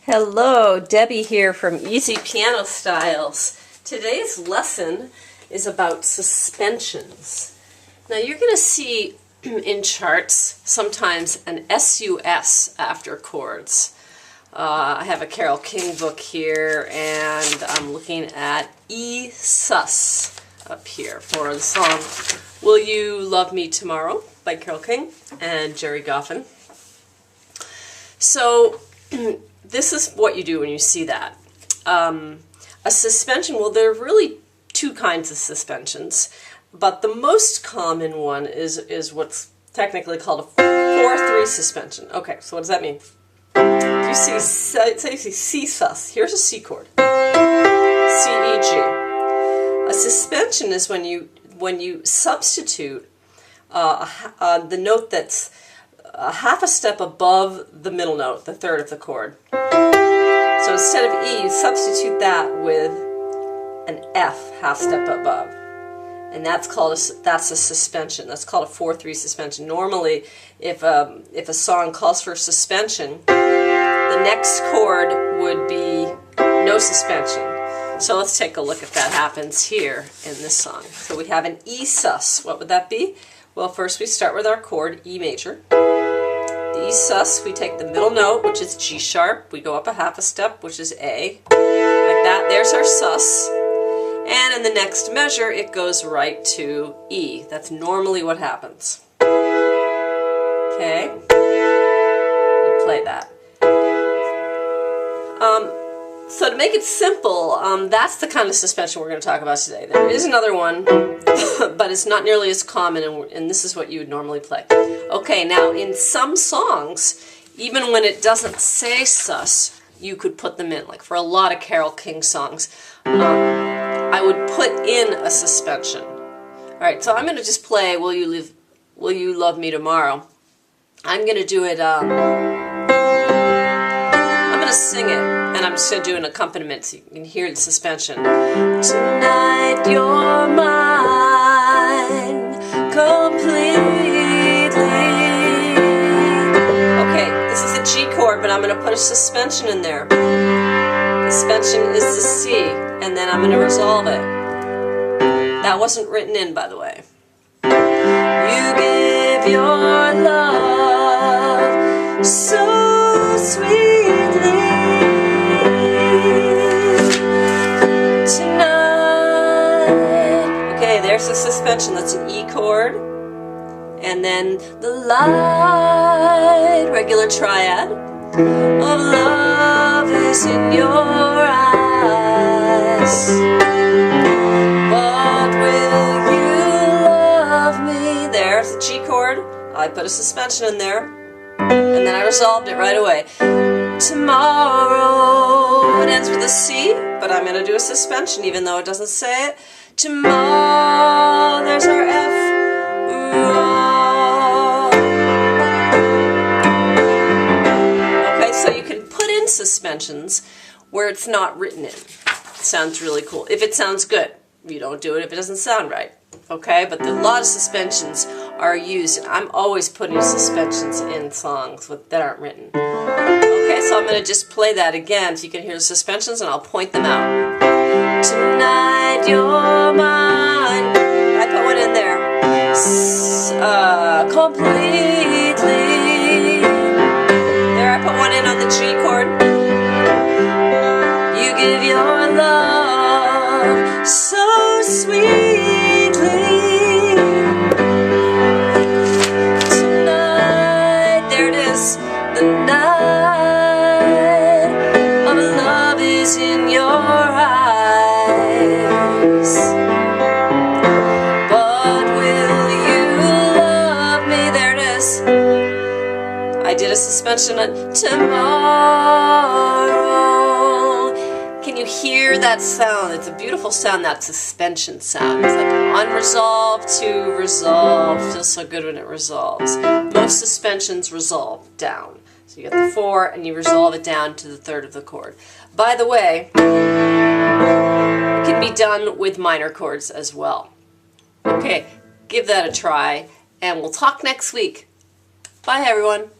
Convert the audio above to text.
Hello, Debbie here from Easy Piano Styles. Today's lesson is about suspensions. Now you're going to see in charts sometimes an SUS after chords. I have a Carole King book here and I'm looking at E sus up here for the song Will You Love Me Tomorrow by Carole King and Jerry Goffin. So this is what you do when you see that. A suspension, well, there are really two kinds of suspensions, but the most common one is what's technically called a 4-3 suspension. Okay, so what does that mean? If you see, say you see C sus, here's a C chord, C, E, G. A suspension is when you substitute the note that's half a step above the middle note, the third of the chord. So instead of E, you substitute that with an F, half step above. And that's a suspension. That's called a 4-3 suspension. Normally, if a song calls for a suspension, the next chord would be no suspension. So let's take a look if that happens here in this song. So we have an E sus. What would that be? Well, first we start with our chord, E major. The E sus, we take the middle note, which is G sharp. We go up a half a step, which is A. Like that, there's our sus. And in the next measure, it goes right to E. That's normally what happens. Okay? You play that. So to make it simple, that's the kind of suspension we're going to talk about today. There is another one, but it's not nearly as common, and this is what you would normally play. Okay, now in some songs, even when it doesn't say sus, you could put them in. Like for a lot of Carole King songs, I would put in a suspension. All right, so I'm going to just play Will You Love Me Tomorrow. I'm going to do it, I'm going to sing it. And I'm just going to do an accompaniment so you can hear the suspension. Tonight you're mine completely. Okay, this is a G chord, but I'm going to put a suspension in there. The suspension is the C, and then I'm going to resolve it. That wasn't written in, by the way. You give your love so sweetly. There's a suspension, that's an E chord, and then the light, regular triad, of love is in your eyes, but will you love me? There's the G chord, I put a suspension in there, and then I resolved it right away. Tomorrow, it ends with a C, but I'm going to do a suspension even though it doesn't say it. Tomorrow, there's our F. Okay, so you can put in suspensions where it's not written in. It sounds really cool. If it sounds good, you don't do it if it doesn't sound right. Okay, but a lot of suspensions are used, and I'm always putting suspensions in songs that aren't written. Okay, so I'm going to just play that again so you can hear the suspensions, and I'll point them out. Tonight you're mine. I put one in there. Completely. There, I put one in on the G chord. You give your love so sweetly. Tonight, there it is. The night of love is in your eyes. I did a suspension on tomorrow. Can you hear that sound? It's a beautiful sound, that suspension sound. It's like unresolved to resolved. Feels so good when it resolves. Most suspensions resolve down. So you get the 4 and you resolve it down to the third of the chord. By the way, it can be done with minor chords as well. Okay, give that a try, and we'll talk next week. Bye, everyone.